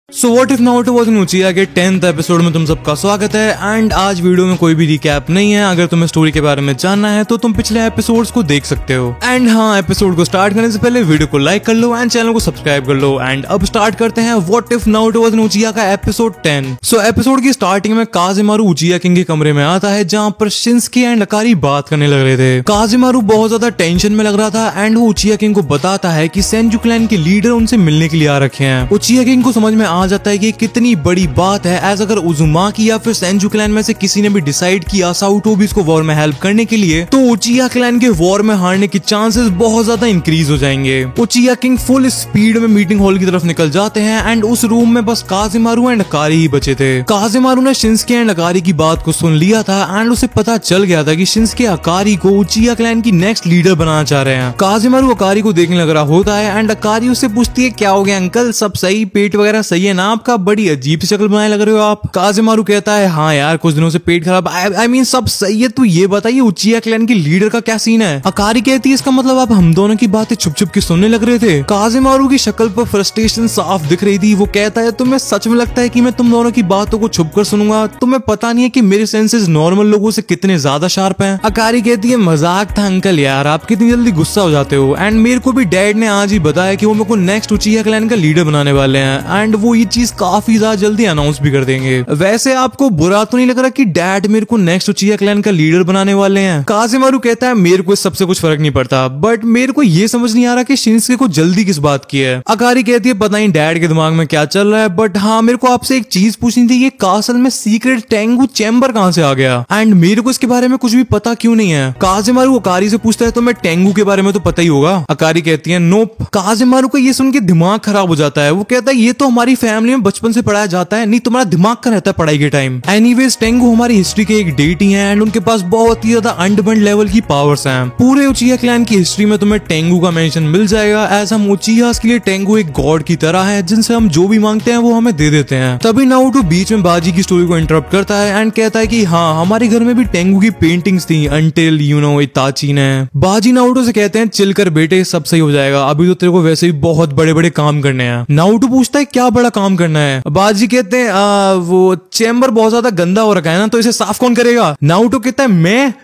So what if Naruto was in उचिहा के 10th episode में तुम सबका स्वागत है। एंड आज वीडियो में कोई भी रिकैप नहीं है। अगर तुम्हें स्टोरी के बारे में जानना है तो तुम पिछले एपिसोड्स को देख सकते हो। एंड हाँ, एपिसोड को स्टार्ट करने से पहले वीडियो को लाइक कर लो एंड चैनल को सब्सक्राइब कर लो। एंड अब स्टार्ट करते हैं what if Naruto was in उचिहा का एपिसोड 10। सो एपिसोड की स्टार्टिंग में काज़ेमारू उचिहा किंग के कमरे में आता है जहाँ पर शिन्सके एंड अकारी बात करने लग रहे थे। काज़ेमारू बहुत ज्यादा टेंशन में लग रहा था एंड वो उचिहा किंग को बताता है कि सेंजू क्लैन के लीडर उनसे मिलने के लिए आ रखे हैं। उचिहा किंग को समझ में आ जाता है कि कितनी बड़ी बात है एज अगर उजुमाकी या फिर सेंजू क्लैन में से किसी ने भी डिसाइड किया साउटोबी को वॉर में हेल्प करने के लिए तो उचिहा क्लैन के वॉर में हारने की चांसेस बहुत ज्यादा इंक्रीज हो जाएंगे। उचिहा किंग फुल स्पीड में मीटिंग हॉल की तरफ निकल जाते हैं एंड उस रूम में बस काज़ेमारू एंड अकारी ही बचे थे। काज़ेमारू ने शिन्सके एंड अकारी की बात को सुन लिया था एंड उसे पता चल गया था कि शिन्सके अकारी को उचिहा क्लैन की नेक्स्ट लीडर बनाना चाह रहे हैं। काज़ेमारू अकारी को देखने लग रहा होता है एंड अकारी उससे पूछती है क्या हो गया अंकल, सब सही, पेट वगैरह सही है ना आपका, बड़ी अजीब सी शक्ल बनाए लग रहे हो आप। काज़ेमारू कहता है हाँ यार कुछ दिनों से पेट खराब, आई मीन सब सही है, तू ये बताइए उचिहा क्लैन की लीडर का क्या सीन है। अकारी कहती है इसका मतलब आप हम दोनों की बातें छुप छुप के सुनने लग रहे थे। काज़ेमारू की शक्ल पर फ्रस्ट्रेशन साफ दिख रही थी। वो कहता है तुम्हें सच में लगता है कि मैं तुम दोनों की बातों को छुप कर सुनूंगा? तुम्हें पता नहीं है कि मेरे सेंसेस नॉर्मल लोगों से कितने ज्यादा शार्प हैं। अकारी कहती है मजाक था अंकल यार, आप कितनी जल्दी गुस्सा हो जाते हो। एंड मेरे को भी डैड ने आज ही बताया कि वो मेरे को नेक्स्ट उचिहा क्लैन का लीडर बनाने वाले हैं एंड वो ये चीज काफी ज्यादा जल्दी अनाउंस भी कर देंगे। वैसे आपको बुरा तो नहीं लग रहा कि डैड मेरे को नेक्स्ट उचिहा क्लैन का लीडर बनाने वाले हैं? काज़ेमारू कहता है मेरे को इस सबसे कुछ फर्क नहीं पड़ता, बट मेरे को ये समझ नहीं आ रहा कि शिन्सके को जल्दी किस बात की है। अकारी कहती है पता नहीं डैड के दिमाग में क्या चल रहा है, बट हाँ मेरे को आपसे एक चीज पूछनी थी, ये कासल में सीक्रेट टेंगू चैम्बर कहाँ से आ गया एंड मेरे को इसके बारे में कुछ भी पता क्यों नहीं है। काज़ेमारू अकारी से पूछता है तो मैं टेंगू के बारे में तो पता ही होगा। अकारी कहती है नोप। काज़ेमारू को ये सुन के दिमाग खराब हो जाता है। वो कहता है ये तो हमारी फैमिली में बचपन से पढ़ाया जाता है, नहीं तुम्हारा दिमाग का रहता है पढ़ाई के टाइम। एनीवेज टेंगू हमारी हिस्ट्री के एक डेटी हैं एंड उनके पास बहुत ही ज्यादा अंडरबंड लेवल की पावर्स हैं। पूरे उचिहा क्लैन की हिस्ट्री में तुम्हें टेंगू का मेंशन मिल जाएगा एज हम उचिहास के लिए टेंगू एक गॉड की तरह है जिनसे हम जो भी मांगते हैं वो हमें दे देते हैं। तभी नारुतो बीच में बाजी की स्टोरी को इंटरप्ट करता है एंड कहता है कि हाँ हमारे घर में भी टेंगू की पेंटिंग्स थी अंटिल यू नो इताची ने। बाजी नारुतो से कहते हैं चिल कर बेटे, सब सही हो जाएगा, अभी तो तेरे को वैसे ही बहुत बड़े बड़े काम करने हैं। नारुतो पूछता है क्या बड़ा काम करना है? बाजी कहते हैं वो चैम्बर बहुत ज्यादा गंदा हो रखा है ना, तो इसे साफ कौन करेगा? नारुतो कहता है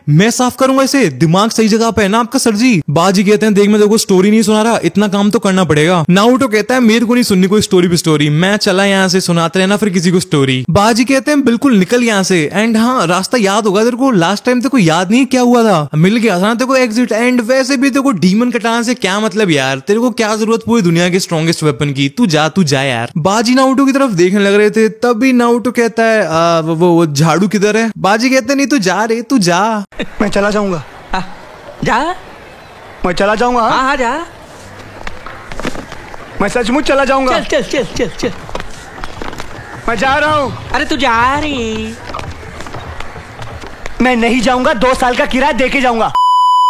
मैं साफ करूंगा इसे, दिमाग सही जगह पे है ना आपका सर जी। बाजी कहते हैं देख मैं तेरे को स्टोरी नहीं सुना रहा, इतना काम तो करना पड़ेगा। नारुतो कहता है मेरे को नहीं सुननी कोई स्टोरी पे स्टोरी, मैं चला यहाँ से, सुनाते रहना फिर किसी को स्टोरी। बाजी कहते हैं बिल्कुल निकल यहाँ से। एंड हाँ रास्ता याद होगा तेरे को, लास्ट टाइम तेरे को याद नहीं क्या हुआ था, मिल गया था ना तेरे को एग्जिट। एंड वैसे भी तेरे को डीमन कटाना से क्या मतलब यार, तेरे को क्या जरूरत पूरी दुनिया के स्ट्रॉन्गेस्ट वेपन की, तू जा यार। बाजी नारुतो की तरफ देखने लग रहे थे तभी नारुतो कहता है वो झाड़ू किधर है? बाजी कहते हैं नहीं तू जा रे, तू जा। मैं चला जाऊंगा। जा, मैं चला जाऊंगा। हाँ जा, मैं सचमुच चला जाऊंगा। चल चल चल चल चल, मैं जा रहा हूँ। अरे तू जा रे। मैं नहीं जाऊंगा, 2 साल का किराया दे के जाऊंगा।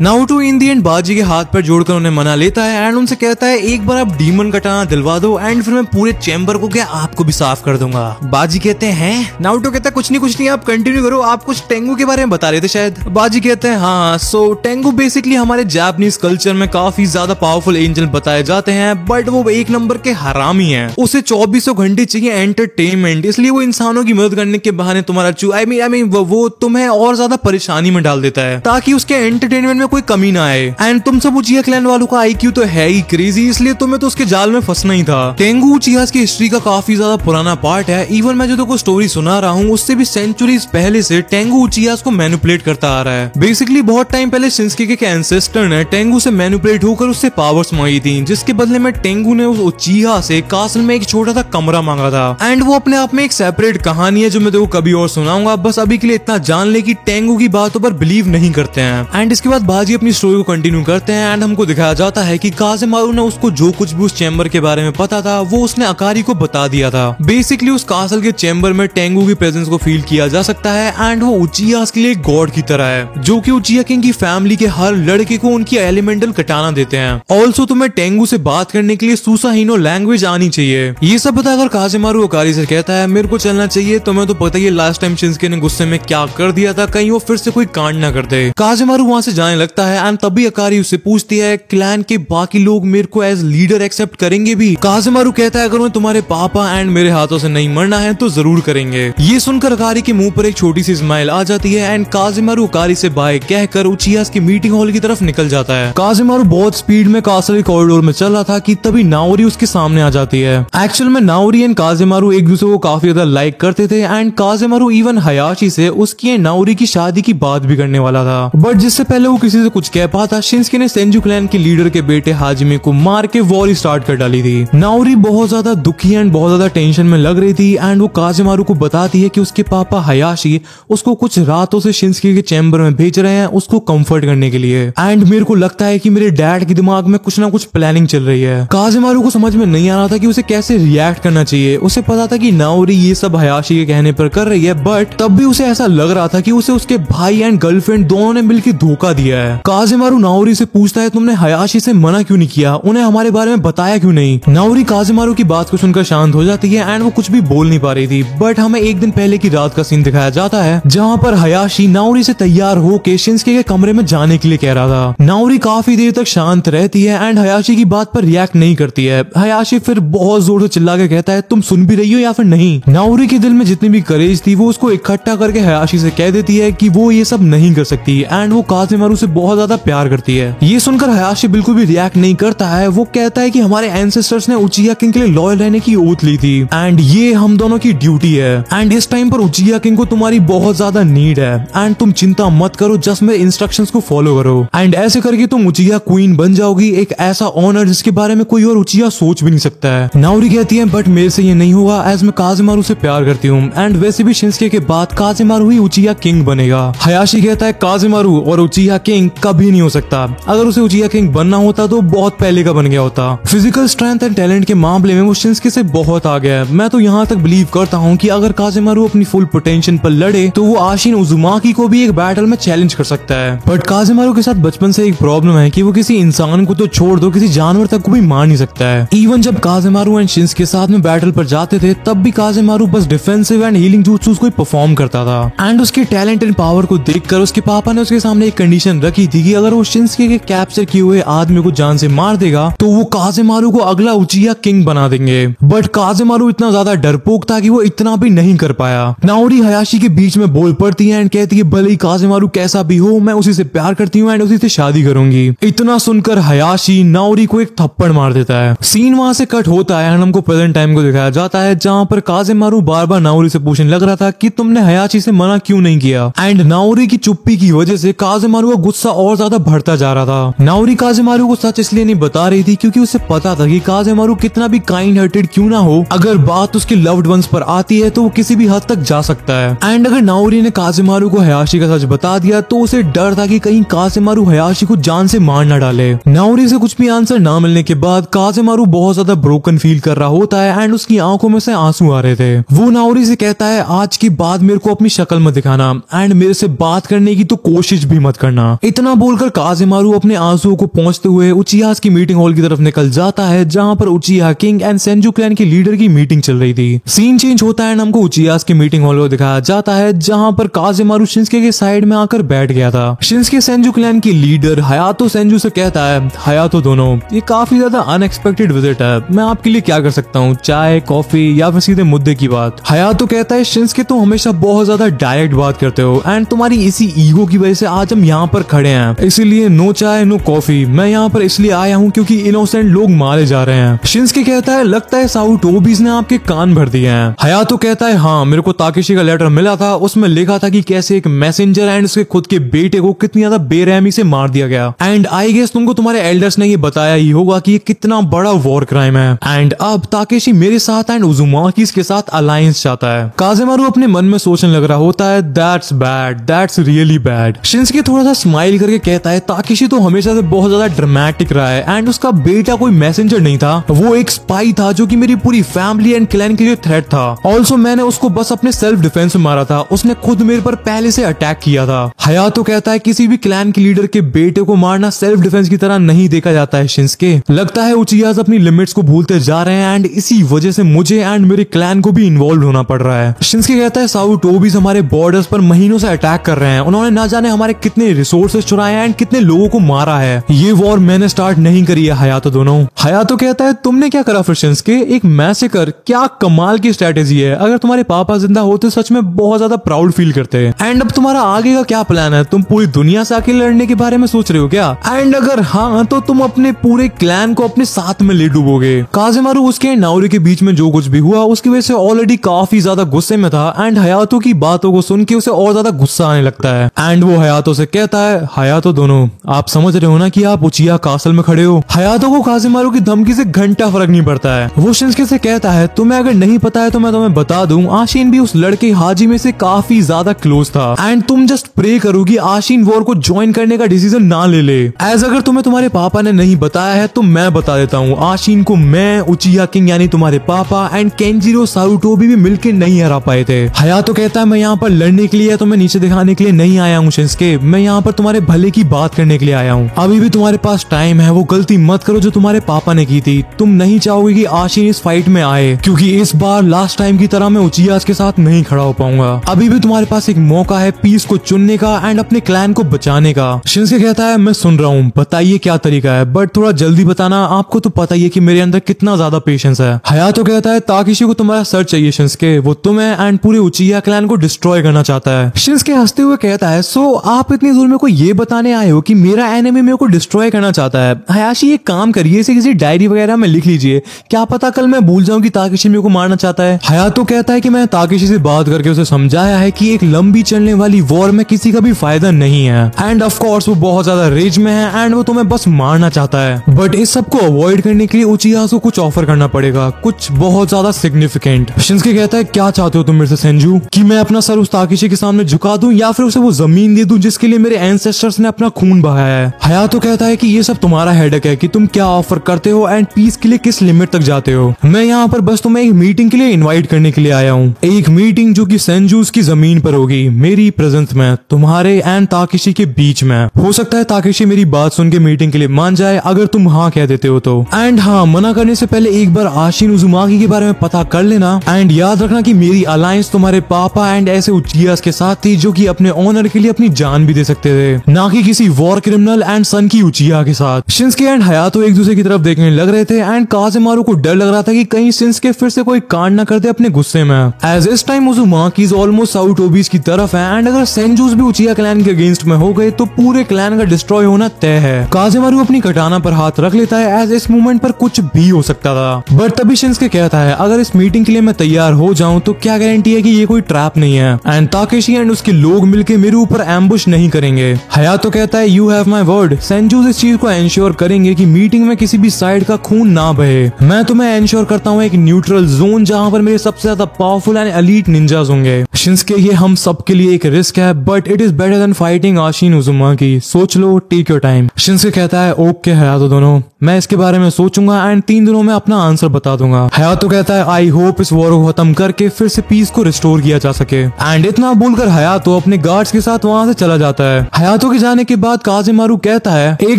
नारुतो इन दी एंड बाजी के हाथ पर जोड़कर उन्हें मना लेता है एंड उनसे कहता है एक बार आप डीमन कटाना दिलवा दो एंड फिर मैं पूरे चैम्बर को क्या आपको भी साफ कर दूंगा। बाजी कहते हैं नारुतो कहता है कुछ नहीं आप कंटिन्यू करो, आप कुछ टेंगू के बारे में बता रहे थे शायद। बाजी कहते हैं हाँ सो टेंगू बेसिकली हमारे जापानीज कल्चर में काफी ज्यादा पावरफुल एंजल बताए जाते हैं, बट वो एक नंबर के हरामी है। उसे 24 घंटे चाहिए एंटरटेनमेंट, इसलिए वो इंसानों की मदद करने के बहाने तुम्हारा आई मीन वो तुम्हें और ज्यादा परेशानी में डाल देता है ताकि उसके एंटरटेनमेंट में कोई कमी ना आए। एंड तुम सब उचिहा क्लैन वालों का आईक्यू तो है ही क्रेजी, इसलिए तुम्हें तो उसके जाल में फंसना ही था। टेंगू उचिहास की हिस्ट्री का काफी ज्यादा पुराना पार्ट है। इवन मैं जो तुमको स्टोरी सुना रहा हूँ उससे भी सेंचुरीज पहले से टेंगू उचिहास को मैनिपुलेट करता आ रहा है। बेसिकली बहुत टाइम पहले शिन्सके के एंसेस्टर ने टेंगू से मैनिपुलेट होकर उससे पावर्स मांगी थी, जिसके बदले में टेंगू ने उस उचिहा से कासल में एक छोटा सा कमरा मांगा था। एंड वो अपने आप में एक सेपरेट कहानी है जो मैं तेको कभी और सुनाऊंगा। बस अभी के लिए इतना जान ले कि टेंगू की बातों पर बिलीव नहीं करते हैं। एंड इसके बाद बाजी अपनी स्टोरी को कंटिन्यू करते हैं एंड हमको दिखाया जाता है कि काज़ेमारू ने उसको जो कुछ भी उस चैम्बर के बारे में पता था वो उसने अकारी को बता दिया था। बेसिकली उस कासल के चैम्बर में टेंगू की प्रेजेंस को फील किया जा सकता है एंड वो उचिहा के लिए गॉड की तरह है जो कि उचिहा किंग की फैमिली के हर लड़के को उनकी एलिमेंटल कटाना देते हैं। ऑल्सो तुम्हें टेंगू से बात करने के लिए सुसाहिनो लैंग्वेज आनी चाहिए। ये सब बताकर काज़ेमारू अकारी से कहता है मेरे को चलना चाहिए, तुम्हें तो पता ही है लास्ट टाइम शिन्सके ने गुस्से में क्या कर दिया था, कहीं वो फिर से कोई कांड ना कर दे। काज़ेमारू वहाँ से जाने लगता लगता है एंड तभी अकारी उससे पूछती है क्लैन के बाकी लोग मेरे को एज लीडर एक्सेप्ट करेंगे भी। काज़ेमारू कहता है अगर मैं तुम्हारे पापा एंड मेरे हाथों से नहीं मरना है तो जरूर करेंगे। ये सुनकर अकारी के मुंह पर एक छोटी सी स्माइल आ जाती है एंड काज़ेमारू अकारी से बाय कहकर उचिया की मीटिंग हॉल की तरफ निकल जाता है। काज़ेमारू बहुत स्पीड में कासल कॉरिडोर में चल रहा था कि तभी नाओरी उसके सामने आ जाती है। एक्चुअल में नाओरी एंड काज़ेमारू एक दूसरे को काफी ज्यादा लाइक करते थे एंड काज़ेमारू इवन हयाशी से उसकी एंड नाओरी की शादी की बात भी करने वाला था, बट जिससे पहले वो किसी से कुछ कह पाता शिंस्के ने सेंजू क्लैन के लीडर के बेटे हाजिमे को मार के वॉर स्टार्ट कर डाली थी। नाओरी बहुत ज्यादा दुखी एंड बहुत ज्यादा टेंशन में लग रही थी एंड वो काज़ेमारू को बताती है कि उसके पापा हयाशी उसको कुछ रातों से शिंस्के के चैम्बर में भेज रहे हैं उसको कंफर्ट करने के लिए एंड मेरे को लगता है कि मेरे डैड के दिमाग में कुछ ना कुछ प्लानिंग चल रही है। काज़ेमारू को समझ में नहीं आ रहा था कि उसे कैसे रिएक्ट करना चाहिए। उसे पता था कि नाओरी ये सब हयाशी के कहने पर कर रही है, बट तब भी उसे ऐसा लग रहा था कि उसे उसके भाई एंड गर्लफ्रेंड दोनों ने मिलकर धोखा दिया है। काज़ेमारू नाओरी से पूछता है तुमने हयाशी से मना क्यों नहीं किया, उन्हें हमारे बारे में बताया क्यों नहीं। नाओरी काज़ेमारू की बात को सुनकर शांत हो जाती है एंड वो कुछ भी बोल नहीं पा रही थी, बट हमें एक दिन पहले की रात का सीन दिखाया जाता है जहाँ पर हयाशी नाओरी से तैयार होके शिंस्के के कमरे में जाने के लिए कह रहा था। नाओरी काफी देर तक शांत रहती है एंड हयाशी की बात पर रिएक्ट नहीं करती है। हयाशी फिर बहुत जोर से चिल्ला के कहता है तुम सुन भी रही हो या फिर नहीं। नाओरी के दिल में जितनी भी करेज थी वो उसको इकट्ठा करके हयाशी से कह देती है कि वो ये सब नहीं कर सकती एंड वो काज़ेमारू से बहुत ज्यादा प्यार करती है। ये सुनकर हयाशी बिल्कुल भी रिएक्ट नहीं करता है। वो कहता है कि हमारे एंसेस्टर्स ने उचिया किंग के लिए लॉयल रहने की ओथ ली थी एंड ये हम दोनों की ड्यूटी है एंड इस टाइम पर उचिया किंग को तुम्हारी बहुत ज्यादा नीड है एंड तुम चिंता मत करो, जस्ट मेरे इंस्ट्रक्शंस को फॉलो करो एंड ऐसे करके तुम उचिया क्वीन बन जाओगी, एक ऐसा ऑनर जिसके बारे में कोई और उचिया सोच भी नहीं सकता है। नाओरी कहती है बट मेरे से ये नहीं होगा एज मैं काज़ेमारू से प्यार करती हूँ एंड वैसे भी शिंस्के के बाद काज़ेमारू ही उचिया किंग बनेगा। हयाशी कहता है काज़ेमारू और उचिया किंग कभी नहीं हो सकता, अगर उसे उचिया किंग बनना होता तो बहुत पहले का बन गया होता। फिजिकल स्ट्रेंथ एंड टैलेंट के मामले में वो शिंस्के से बहुत आगे है। मैं तो यहाँ तक बिलीव करता हूँ कि अगर काज़ेमारू अपनी फुल पोटेंशियल पर लड़े तो वो आशिन उजुमाकी को भी एक बैटल में चैलेंज कर सकता है। बट काज़ेमारू के साथ बचपन से एक प्रॉब्लम है कि वो किसी इंसान को तो छोड़ दो किसी जानवर तक को भी मार नहीं सकता है। इवन जब काज़ेमारू एंड शिंस्के साथ में बैटल पर जाते थे तब भी काज़ेमारू बस डिफेंसिव एंड हीलिंग jutsus को ही परफॉर्म करता था एंड उसके टैलेंट एंड पावर को देखकर उसके पापा ने उसके सामने एक कंडीशन रखी थी कि अगर वो शिंस्के के कैप्चर किए हुए आदमी को जान से मार देगा तो वो काज़ेमारू को अगला उचिया किंग बना देंगे। बट काज़ेमारू इतना ज्यादा डरपोक था कि वो इतना भी नहीं कर पाया। नाओरी हयाशी के बीच में बोल पड़ती है एंड कहती है भले ही काज़ेमारू कैसा भी हो मैं उसी से प्यार करती हूँ एंड उसी से शादी करूंगी। इतना सुनकर हयाशी नाओरी को एक थप्पड़ मार देता है। सीन वहां से कट होता है एंड हमको प्रेजेंट टाइम को दिखाया जाता है जहाँ पर काज़ेमारू बार बार नाओरी से पूछने लग रहा था कि तुमने हयाशी से मना क्यों नहीं किया एंड नाओरी की चुप्पी की वजह से काज़ेमारू का गुस्सा और ज्यादा बढ़ता जा रहा था। नाओरी काज़ेमारू को सच इसलिए नहीं बता रही थी क्योंकि उसे पता था कि काज़ेमारू कितना भी काइंड हार्टेड क्यों ना हो, अगर बात उसके लव्ड वंस पर आती है तो वो किसी भी हद तक जा सकता है एंड अगर नाओरी ने काज़ेमारू को हयाशी का सच बता दिया तो उसे डर था कि कहीं काज़ेमारू हयाशी को जान से मार ना डाले। नाओरी से कुछ भी आंसर ना मिलने के बाद काज़ेमारू बहुत ज्यादा ब्रोकन फील कर रहा होता है एंड उसकी आंखों में से आंसू आ रहे थे। वो नाओरी से कहता है आज के बाद मेरे को अपनी शक्ल मत दिखाना एंड मेरे से बात करने की तो कोशिश भी मत करना। इतना बोलकर काज़ेमारू अपने आंसुओं को पहुंचते हुए उचिया की मीटिंग हॉल की तरफ निकल जाता है जहाँ पर उचिया किंग एंड सेंजू क्लैन के लीडर की मीटिंग चल रही थी। सीन चेंज होता है एंड हमको उचिया की मीटिंग हॉल को दिखाया जाता है जहाँ पर काज़ेमारू शिंस्के के साइड में आकर बैठ गया था। शिंस्के सेंजू क्लैन की लीडर हयातो सेंजू से कहता है हयातो दोनों ये काफी ज्यादा अनएक्सपेक्टेड विजिट है, मैं आपके लिए क्या कर सकता हूँ, चाय कॉफी या फिर सीधे मुद्दे की बात। हयातो कहता है शिंस्के तुम हमेशा बहुत ज्यादा डायरेक्ट बात करते हो एंड तुम्हारी इसी ईगो की वजह से आज हम यहाँ पर खड़े हैं, इसीलिए नो चाय नो कॉफी, मैं यहाँ पर इसलिए आया हूँ क्योंकि इनोसेंट लोग मारे जा रहे हैं। शिंस्के कहता है लगता है साउटोबीज ने आपके कान भर दिए हैं। हयातो कहता है हाँ मेरे को ताकेशी का लेटर मिला था, उसमें लिखा था कि कैसे एक मैसेंजर एंड उसके खुद के बेटे को कितनी ज्यादा बेरहमी से मार दिया गया एंड आई गेस तुमको तुम्हारे एल्डर्स ने ये बताया ही होगा कि ये कितना बड़ा वॉर क्राइम है एंड अब ताकेशी मेरे साथ एंड उजुमाकी के साथ अलायंस चाहता है। काज़ेमारू अपने मन में सोचने लग रहा होता है that's bad, that's really bad. Shinsuke थोड़ा सा स्माइल करके कहता है ताकेशी तो हमेशा से बहुत ज्यादा ड्रामेटिक रहा है एंड उसका बेटा कोई मैसेंजर नहीं था, वो एक स्पाई था जो कि मेरी पूरी फैमिली एंड क्लैन के लिए थ्रेट था। ऑल्सो मैंने उसको बस अपने सेल्फ डिफेंस में मारा था, उसने खुद मेरे पर पहले से अटैक किया था। हयातो कहता है किसी भी क्लैन के लीडर के बेटे को मारना सेल्फ डिफेंस की तरह नहीं देखा जाता है शिंस्के, लगता है उचियाज अपनी लिमिट्स को भूलते जा रहे हैं एंड इसी वजह से मुझे एंड मेरे क्लैन को भी इन्वॉल्व होना पड़ रहा है। शिंस्के कहता है साउटोबीज हमारे बॉर्डर्स पर महीनों से अटैक कर रहे हैं, उन्होंने ना जाने हमारे कितने रिसोर्स रिसोर्सेज चुराए एंड कितने लोगों को मारा है। ये वॉर मैंने स्टार्ट नहीं करी है हयातो दोनों। हयातो कहता है तुमने क्या करा फिर शिंसके, एक मैसेकर, क्या कमाल की स्ट्रेटेजी है। अगर तुम्हारे पापा जिंदा होते सच में बहुत ज्यादा प्राउड फील करते हैं। एंड अब तुम्हारा आगे का क्या प्लान है, तुम पूरी दुनिया से आके लड़ने के बारे में सोच रहे हो क्या? एंड अगर हाँ तो तुम अपने पूरे क्लैन को अपने साथ में ले डूबोगे। काज़ेमारू उसके नाओरी के बीच में जो कुछ भी हुआ उसकी वजह से ऑलरेडी काफी ज्यादा गुस्से में था एंड हयातो की बातों को सुन के उसे और ज्यादा गुस्सा आने लगता है। एंड वो हयातो से कहता है हयातो दोनों, आप समझ रहे हो ना कि आप उचिया कासल में खड़े हो। हयातो को काज़ेमारू की धमकी से घंटा फर्क नहीं पड़ता है। वो शिंसके से कहता है तुम्हें अगर नहीं पता है तो मैं तुम्हें बता दूं, आशीन भी उस लड़के हाजी में से काफी ज्यादा क्लोज था एंड तुम जस्ट प्रे करो कि आशीन वॉर को ज्वाइन करने का डिसीजन ना ले ले। एज अगर तुम्हें तुम्हारे पापा ने नहीं बताया है तो मैं बता देता हूँ, आशीन को मैं, उचिया किंग यानी तुम्हारे पापा एंड केंजिरो सारुटोबी भी मिलकर नहीं हरा पाए थे। हयातो कहता है मैं यहाँ पर लड़ने के लिए, तुम्हें नीचे दिखाने के लिए नहीं आया हूँ शिंसके, मैं यहाँ पर तुम्हारे भले की बात करने के लिए आया हूँ। अभी भी तुम्हारे पास टाइम है, वो गलती मत करो जो तुम्हारे पापा ने की थी। तुम नहीं चाहोगे कि आशीन इस फाइट में आए, क्योंकि इस बार लास्ट टाइम की तरह मैं उचिया के साथ नहीं खड़ा हो पाऊंगा। अभी भी तुम्हारे पास एक मौका है पीस को चुनने का एंड अपने क्लैन को बचाने का। शिंसके कहता है मैं सुन रहा हूँ, बताइए क्या तरीका है, बट थोड़ा जल्दी बताना, आपको तो पता ही है कि मेरे अंदर कितना ज्यादा पेशेंस है। हयातो कहता है ताकेशी को तुम्हारा सर चाहिए शिंसके, वो तुम्हें एंड पूरे उचिया क्लैन को डिस्ट्रॉय करना चाहता है। शिंसके हंसते हुए कहता है सो आप इतनी दूर मेरे को ये बताने आए हो कि मेरा एनिमी मेरे को डिस्ट्रॉय करना चाहता है। हयाशी एक काम करिए, इसे किसी डायरी वगैरह में लिख लीजिए, क्या पता कल मैं भूल जाऊं कि ताकेशी मेरे को मारना चाहता है। हयातो कहता है कि मैं ताकेशी से बात करके उसे समझाया है कि एक लंबी चलने वाली वॉर में किसी का भी फायदा नहीं है एंड ऑफ कोर्स वो बहुत ज्यादा रेज में है एंड वो तुम्हें बस मारना चाहता है। बट इस सब को अवॉइड करने के लिए उचिया को कुछ ऑफर करना पड़ेगा, कुछ बहुत ज्यादा सिग्निफिकेंट। शिंसके कहता है क्या चाहते हो तुम मेरे से सेंजू, कि मैं अपना सर उस ताकेशी के सामने झुका दूं या फिर उसे वो जमीन दे दूं जिसके लिए मेरे एंसेस्टर्स ने अपना खून बहाया है। हयातो कहता है कि ये सब तुम्हारा हेडेक है कि तुम क्या ऑफर करते हो एंड पीस के लिए किस लिमिट तक जाते हो। मैं यहाँ पर बस तुम्हें एक मीटिंग के लिए इनवाइट करने के लिए आया हूँ, एक मीटिंग जो कि सेंजूस की जमीन पर होगी, मेरी प्रेजेंस में, तुम्हारे एंड ताकेशी के बीच में। हो सकता है ताकेशी मेरी बात सुन के मीटिंग के लिए मान जाए अगर तुम हाँ कह देते हो तो। एंड हाँ, मना करने से पहले एक बार आशीन उजुमाकी के बारे में पता कर लेना एंड याद रखना कि मेरी अलायंस तुम्हारे पापा एंड ऐसे उचियास के साथ थी जो कि अपने ऑनर के लिए अपनी जान भी दे सकते थे, ना कि किसी वॉर क्रिमिनल एंड सन की उचिया के साथ। शिंसके एंड हयातो एक दूसरे की तरफ देखने लग रहे थे एंड काज़ेमारू को डर लग रहा था कि कहीं शिंसके फिर से कोई कांड न कर दे अपने गुस्से में। एज इस टाइम उजुमाकी ऑलमोस्ट सारुटोबीज की तरफ है एंड अगर सेंजूस भी उचिया क्लैन के अगेंस्ट में हो गए तो पूरे क्लैन का डिस्ट्रॉय होना तय है। काज़ेमारू अपनी कटाना पर हाथ रख लेता है एज इस मूवमेंट पर कुछ भी हो सकता था। बट तभी शिंसके कहता है अगर इस मीटिंग के लिए मैं तैयार हो जाऊं तो क्या गारंटी है कि ये कोई ट्रैप नहीं है एंड ताकेशी एंड उसके लोग मिलके मेरे ऊपर एम्बुश नहीं करेंगे। हयातो कहता है यू हैव माय वर्ड, सेंजूस इस चीज को एंश्योर करेंगे कि मीटिंग में किसी भी साइड का खून ना बहे। मैं तुम्हें एंश्योर करता हूँ एक न्यूट्रल जोन जहाँ पर मेरे सबसे ज्यादा पावरफुल एंड एलीट निंजास होंगे। शिंसके ये हम सब के लिए एक रिस्क है but it is better than fighting Ashina Uzumaki, सोच लो, टेक योर टाइम। शिंसके कहता है ओके हयातो दोनों, मैं इसके बारे में सोचूंगा एंड 3 दिनों में अपना आंसर बता दूंगा। हयातो कहता है आई होप इस वॉर को खत्म करके फिर से पीस को रिस्टोर किया जा सके एंड इतना बोलकर हयातो अपने गार्ड्स के साथ वहां से चला जाता है। हयातो के जाने के बाद काज़ेमारू कहता है एक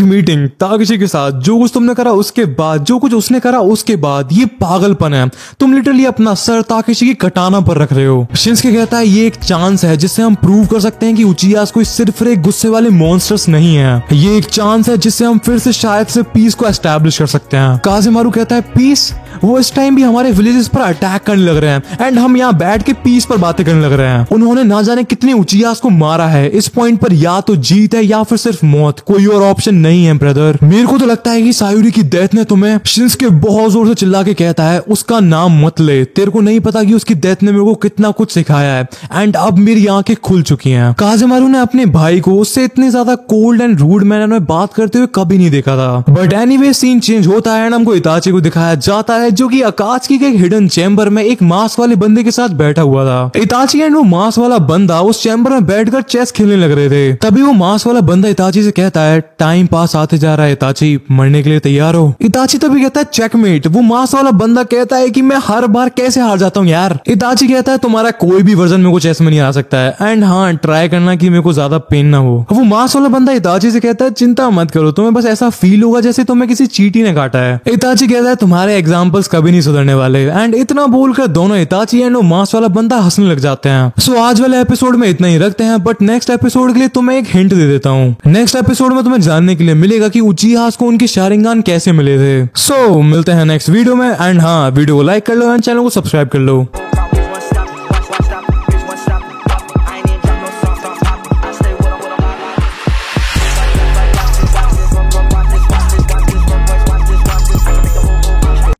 मीटिंग ताकेशी के साथ, जो कुछ तुमने करा उसके बाद, जो कुछ उसने करा उसके बाद, ये पागलपन है, तुम लिटरली अपना सर ताकेशी की कटाना पर रख रहे हो। शिंसके कहता है ये एक चांस है जिससे हम प्रूव कर सकते हैं कि उचियास कोई सिर्फ एक गुस्से वाले मॉन्स्टर्स नहीं है, ये एक चांस है जिससे हम फिर से शायद से पीस को एस्टैब्लिश कर सकते हैं। काज़ेमारू कहता है पीस, वो इस टाइम भी हमारे विलेजेस पर अटैक करने लग रहे हैं एंड हम यहाँ बैठ के पीस पर बातें करने लग रहे हैं। उन्होंने ना जाने कितने उचियास को मारा है, इस पॉइंट पर या तो जीत है या फिर सिर्फ मौत, कोई और ऑप्शन नहीं है ब्रदर। मेरे को तो लगता है कि सायुरी की डेथ ने तुम्हें, शिंसके बहुत जोर से चिल्ला के कहता है उसका नाम मत ले, तेरे को नहीं पता कि उसकी डेथ ने मेरे को कितना कुछ सिखाया है एंड अब मेरी आंखें खुल चुकी हैं। काज़ेमारू ने अपने भाई को उससे इतने ज्यादा कोल्ड एंड रूड मैनर में बात करते हुए कभी नहीं देखा था। बट एनीवे सीन चेंज होता है एंड हमको इताची को दिखाया जाता है जो कि अकात्सुकी के एक हिडन चैम्बर में एक मांस वाले बंदे के साथ बैठा हुआ था। इताची एंड वो मांस वाला बंदा उस चैम्बर में बैठकर चेस खेलने लग रहे थे। तभी वो मांस वाला बंदा इताची से कहता है टाइम पास आते जा रहा है इताची, मरने के लिए तैयार हो। इताची तभी कहता है चेकमेट। वो मांस वाला बंदा कहता है कि मैं हर बार कैसे हार जाता हूँ यार। इताची कहता है तुम्हारा कोई भी वर्जन मेरे को चेस में नहीं आ सकता है एंड हाँ ट्राई करना कि मेरे को ज्यादा पेन ना हो। वो मांस वाला बंदा इताची से कहता है चिंता मत करो, तुम्हें बस ऐसा फील होगा जैसे तुम्हें किसी चींटी ने काटा है। इताची कहता है तुम्हारे एग्जाम्पल कपल्स कभी नहीं सुधरने वाले। एंड इतना बोलकर दोनों इताची एंड वो मांस वाला बंदा हंसने लग जाते हैं। सो आज वाले एपिसोड में इतना ही रखते हैं, बट नेक्स्ट एपिसोड के लिए तुम्हें एक हिंट दे देता हूँ। नेक्स्ट एपिसोड में तुम्हें जानने के लिए मिलेगा कि उचीहा को उनके शारिंगान कैसे मिले थे। सो मिलते हैं नेक्स्ट वीडियो में। एंड हाँ, वीडियो को लाइक कर लो एंड चैनल को सब्सक्राइब कर लो।